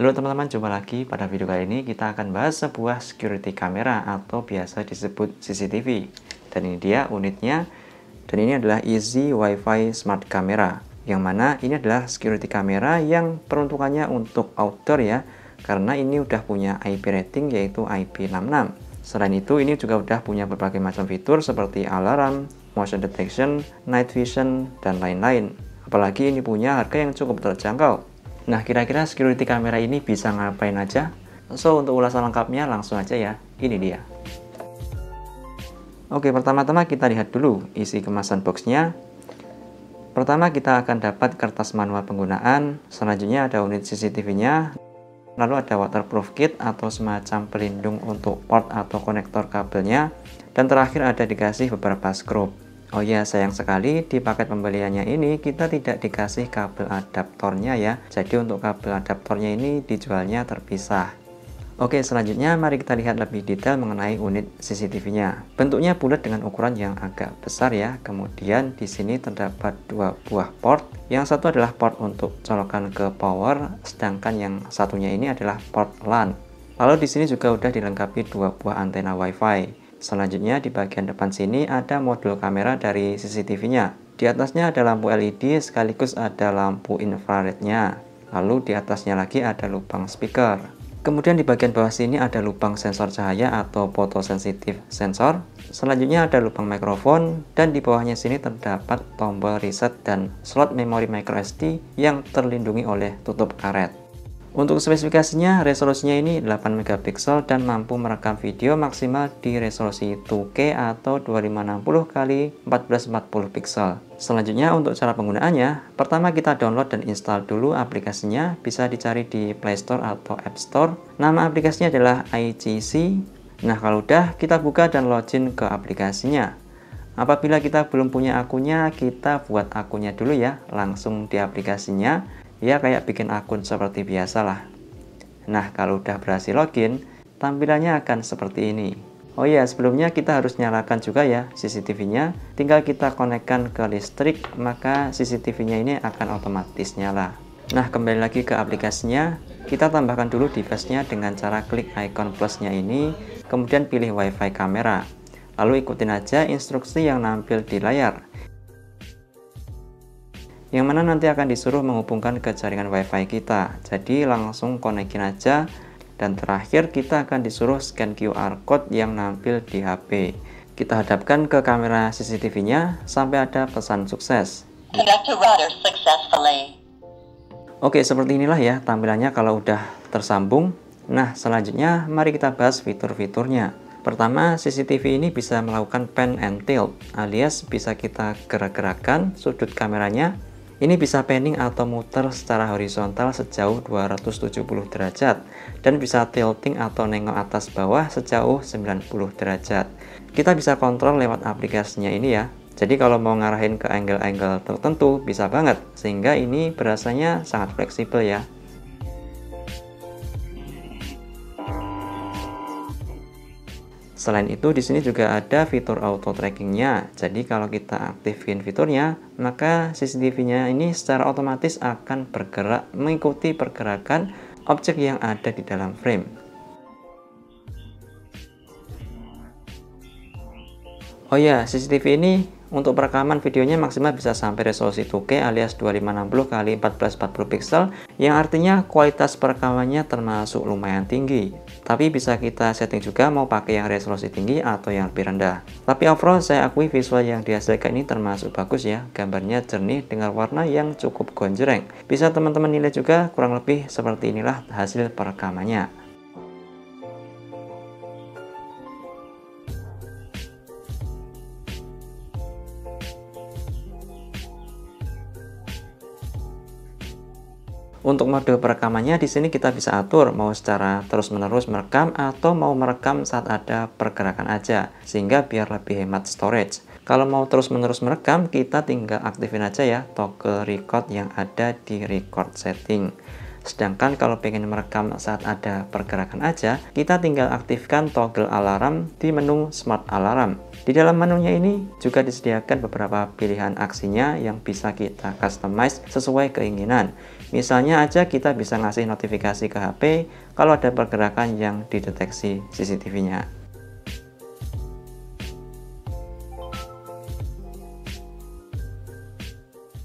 Halo teman-teman, jumpa lagi. Pada video kali ini kita akan bahas sebuah security camera atau biasa disebut CCTV. Dan ini dia unitnya. Dan ini adalah Easy Wi-Fi Smart Camera, yang mana ini adalah security camera yang peruntukannya untuk outdoor ya, karena ini udah punya IP rating yaitu IP66. Selain itu ini juga udah punya berbagai macam fitur seperti alarm, motion detection, night vision, dan lain-lain. Apalagi ini punya harga yang cukup terjangkau. Nah, kira-kira security camera ini bisa ngapain aja? So, untuk ulasan lengkapnya langsung aja ya, ini dia. Oke, pertama-tama kita lihat dulu isi kemasan boxnya. Pertama kita akan dapat kertas manual penggunaan, selanjutnya ada unit CCTV-nya, lalu ada waterproof kit atau semacam pelindung untuk port atau konektor kabelnya, dan terakhir ada dikasih beberapa skrup. Oh ya, sayang sekali di paket pembeliannya ini kita tidak dikasih kabel adaptornya ya. Jadi untuk kabel adaptornya ini dijualnya terpisah. Oke, selanjutnya mari kita lihat lebih detail mengenai unit CCTV-nya. Bentuknya bulat dengan ukuran yang agak besar ya. Kemudian di sini terdapat dua buah port. Yang satu adalah port untuk colokan ke power, sedangkan yang satunya ini adalah port LAN. Lalu di sini juga udah dilengkapi dua buah antena Wi-Fi. Selanjutnya di bagian depan sini ada modul kamera dari CCTV-nya. Di atasnya ada lampu LED sekaligus ada lampu infrarednya. Lalu di atasnya lagi ada lubang speaker. Kemudian di bagian bawah sini ada lubang sensor cahaya atau photosensitive sensor. Selanjutnya ada lubang mikrofon dan di bawahnya sini terdapat tombol reset dan slot memori microSD yang terlindungi oleh tutup karet. Untuk spesifikasinya, resolusinya ini 8 megapiksel dan mampu merekam video maksimal di resolusi 2K atau 2560 x 1440 piksel. Selanjutnya untuk cara penggunaannya, pertama kita download dan install dulu aplikasinya, bisa dicari di Play Store atau App Store. Nama aplikasinya adalah IGC. Nah, kalau udah kita buka dan login ke aplikasinya. Apabila kita belum punya akunnya, kita buat akunnya dulu ya, langsung di aplikasinya. Ya kayak bikin akun seperti biasa lah. Nah, kalau udah berhasil login, tampilannya akan seperti ini. Oh iya, sebelumnya kita harus nyalakan juga ya CCTV-nya. Tinggal kita konekkan ke listrik, maka CCTV-nya ini akan otomatis nyala. Nah, kembali lagi ke aplikasinya. Kita tambahkan dulu device-nya dengan cara klik icon plus-nya ini, kemudian pilih Wi-Fi kamera. Lalu ikutin aja instruksi yang nampil di layar, yang mana nanti akan disuruh menghubungkan ke jaringan Wi-Fi kita. Jadi langsung konekin aja, dan terakhir kita akan disuruh scan QR code yang nampil di HP. Kita hadapkan ke kamera CCTV-nya sampai ada pesan sukses. Oke, seperti inilah ya tampilannya kalau udah tersambung. Nah, selanjutnya mari kita bahas fitur-fiturnya. Pertama, CCTV ini bisa melakukan pan and tilt, alias bisa kita gerak-gerakan sudut kameranya. Ini bisa panning atau muter secara horizontal sejauh 270 derajat dan bisa tilting atau nengok atas bawah sejauh 90 derajat. Kita bisa kontrol lewat aplikasinya ini ya. Jadi kalau mau ngarahin ke angle-angle tertentu bisa banget, sehingga ini berasanya sangat fleksibel ya. Selain itu di sini juga ada fitur auto trackingnya. Jadi kalau kita aktifin fiturnya, maka CCTV-nya ini secara otomatis akan bergerak mengikuti pergerakan objek yang ada di dalam frame. Oh ya, CCTV ini untuk perekaman videonya maksimal bisa sampai resolusi 2K alias 2560 x 1440 piksel, yang artinya kualitas perekamannya termasuk lumayan tinggi. Tapi bisa kita setting juga mau pakai yang resolusi tinggi atau yang lebih rendah. Tapi overall saya akui visual yang dihasilkan ini termasuk bagus ya. Gambarnya jernih dengan warna yang cukup gonjreng. Bisa teman-teman nilai juga, kurang lebih seperti inilah hasil perekamannya. Untuk mode perekamannya di sini kita bisa atur mau secara terus-menerus merekam atau mau merekam saat ada pergerakan aja, sehingga biar lebih hemat storage. Kalau mau terus-menerus merekam, kita tinggal aktifin aja ya toggle record yang ada di record setting. Sedangkan kalau pengen merekam saat ada pergerakan aja, kita tinggal aktifkan toggle alarm di menu Smart Alarm. Di dalam menunya ini juga disediakan beberapa pilihan aksinya yang bisa kita customize sesuai keinginan. Misalnya aja kita bisa ngasih notifikasi ke HP kalau ada pergerakan yang dideteksi CCTV-nya.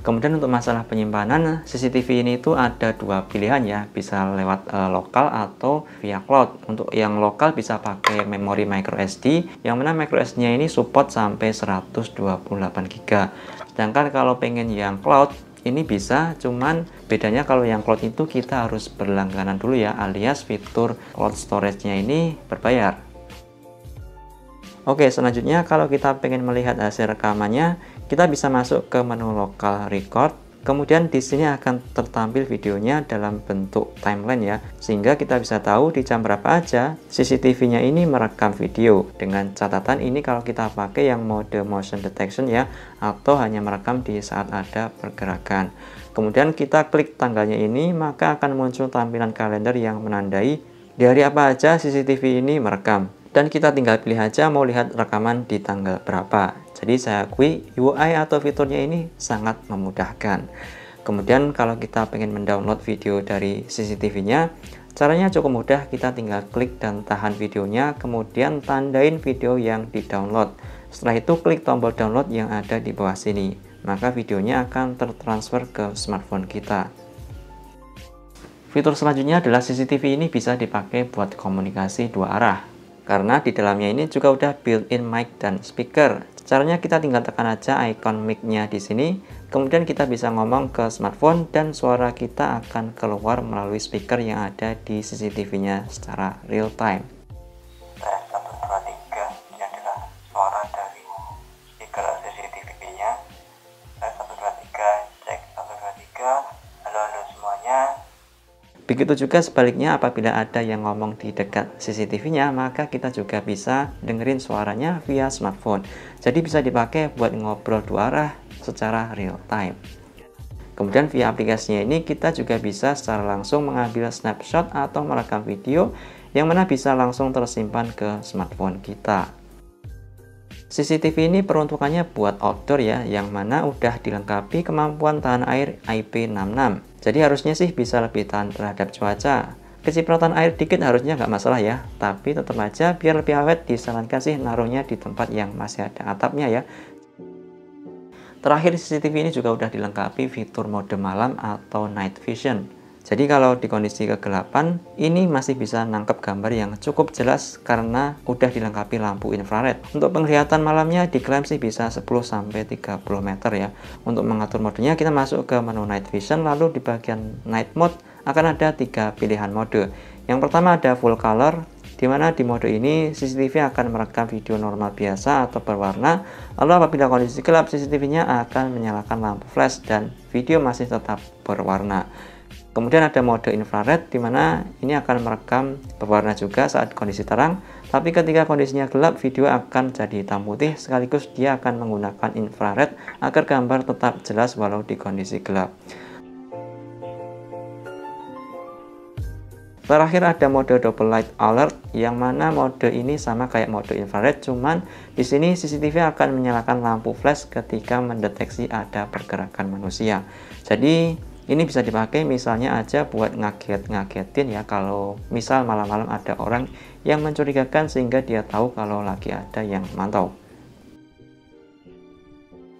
Kemudian untuk masalah penyimpanan, CCTV ini itu ada dua pilihan ya, bisa lewat lokal atau via cloud. Untuk yang lokal bisa pakai memori microSD, yang mana microSD-nya ini support sampai 128 GB. Sedangkan kalau pengen yang cloud, ini bisa, cuman bedanya kalau yang cloud itu kita harus berlangganan dulu ya, alias fitur cloud storage-nya ini berbayar. Oke, selanjutnya kalau kita pengen melihat hasil rekamannya, kita bisa masuk ke menu local record. Kemudian di sini akan tertampil videonya dalam bentuk timeline ya, sehingga kita bisa tahu di jam berapa aja CCTV-nya ini merekam video. Dengan catatan ini kalau kita pakai yang mode motion detection ya, atau hanya merekam di saat ada pergerakan. Kemudian kita klik tanggalnya ini, maka akan muncul tampilan kalender yang menandai di hari apa aja CCTV ini merekam. Dan kita tinggal pilih aja mau lihat rekaman di tanggal berapa. Jadi saya akui UI atau fiturnya ini sangat memudahkan. Kemudian kalau kita pengen mendownload video dari CCTV-nya, caranya cukup mudah, kita tinggal klik dan tahan videonya, kemudian tandain video yang di-download. Setelah itu klik tombol download yang ada di bawah sini, maka videonya akan tertransfer ke smartphone kita. Fitur selanjutnya adalah CCTV ini bisa dipakai buat komunikasi dua arah. Karena di dalamnya ini juga udah built-in mic dan speaker. Caranya kita tinggal tekan aja icon mic-nya di sini, kemudian kita bisa ngomong ke smartphone dan suara kita akan keluar melalui speaker yang ada di CCTV-nya secara real time. Tes 1, 2, 3, ini adalah suara dari speaker CCTV-nya. Tes 1, 2, 3, cek 1, 2, 3, halo semuanya. Begitu juga sebaliknya, apabila ada yang ngomong di dekat CCTV-nya, maka kita juga bisa dengerin suaranya via smartphone. Jadi bisa dipakai buat ngobrol dua arah secara real time. Kemudian via aplikasinya ini kita juga bisa secara langsung mengambil snapshot atau merekam video yang mana bisa langsung tersimpan ke smartphone kita. CCTV ini peruntukannya buat outdoor ya, yang mana udah dilengkapi kemampuan tahan air IP66. Jadi harusnya sih bisa lebih tahan terhadap cuaca. Kecipratan air dikit harusnya nggak masalah ya, tapi tetap aja biar lebih awet disarankan sih naruhnya di tempat yang masih ada atapnya ya. Terakhir, CCTV ini juga udah dilengkapi fitur mode malam atau night vision. Jadi kalau di kondisi kegelapan, ini masih bisa nangkep gambar yang cukup jelas karena udah dilengkapi lampu infrared. Untuk penglihatan malamnya diklaim sih bisa 10-30 meter ya. Untuk mengatur modenya kita masuk ke menu night vision, lalu di bagian night mode akan ada 3 pilihan mode. Yang pertama ada full color, di mana di mode ini CCTV akan merekam video normal biasa atau berwarna. Lalu apabila kondisi gelap, CCTV-nya akan menyalakan lampu flash dan video masih tetap berwarna. Kemudian ada mode infrared, di mana ini akan merekam berwarna juga saat kondisi terang, tapi ketika kondisinya gelap video akan jadi hitam putih, sekaligus dia akan menggunakan infrared agar gambar tetap jelas walau di kondisi gelap. Terakhir ada mode double light alert, yang mana mode ini sama kayak mode infrared, cuman di sini CCTV akan menyalakan lampu flash ketika mendeteksi ada pergerakan manusia. Jadi ini bisa dipakai misalnya aja buat ngagetin ya, kalau misal malam-malam ada orang yang mencurigakan sehingga dia tahu kalau lagi ada yang mantau.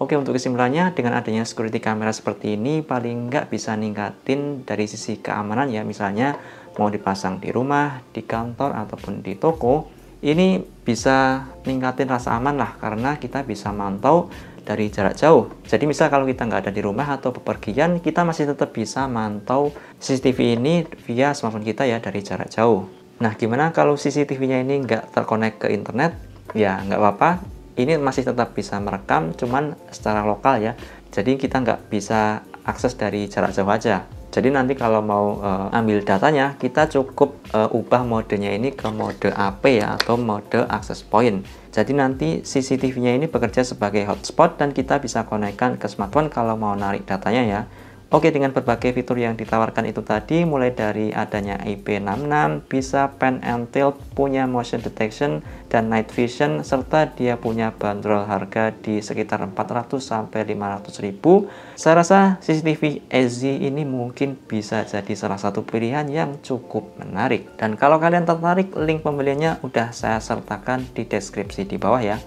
Oke, untuk kesimpulannya, dengan adanya security camera seperti ini paling nggak bisa ningkatin dari sisi keamanan ya. Misalnya mau dipasang di rumah, di kantor, ataupun di toko, ini bisa ningkatin rasa aman lah karena kita bisa mantau dari jarak jauh. Jadi misal kalau kita nggak ada di rumah atau bepergian, kita masih tetap bisa mantau CCTV ini via smartphone kita ya dari jarak jauh. Nah, gimana kalau CCTV-nya ini nggak terkonek ke internet? Ya nggak apa-apa, ini masih tetap bisa merekam, cuman secara lokal ya. Jadi kita nggak bisa akses dari jarak jauh aja. Jadi nanti kalau mau ambil datanya, kita cukup ubah modenya ini ke mode AP ya, atau mode access point. Jadi nanti CCTV-nya ini bekerja sebagai hotspot dan kita bisa konekkan ke smartphone kalau mau narik datanya ya. Oke, dengan berbagai fitur yang ditawarkan itu tadi, mulai dari adanya IP66, bisa pan and tilt, punya motion detection dan night vision, serta dia punya bandrol harga di sekitar 400 sampai 500 ribu. Saya rasa CCTV SZ ini mungkin bisa jadi salah satu pilihan yang cukup menarik. Dan kalau kalian tertarik, link pembeliannya udah saya sertakan di deskripsi di bawah ya.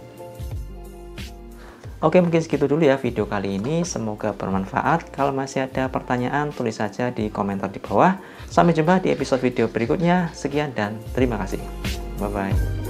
Oke, mungkin segitu dulu ya video kali ini. Semoga bermanfaat. Kalau masih ada pertanyaan, tulis saja di komentar di bawah. Sampai jumpa di episode video berikutnya. Sekian dan terima kasih. Bye-bye.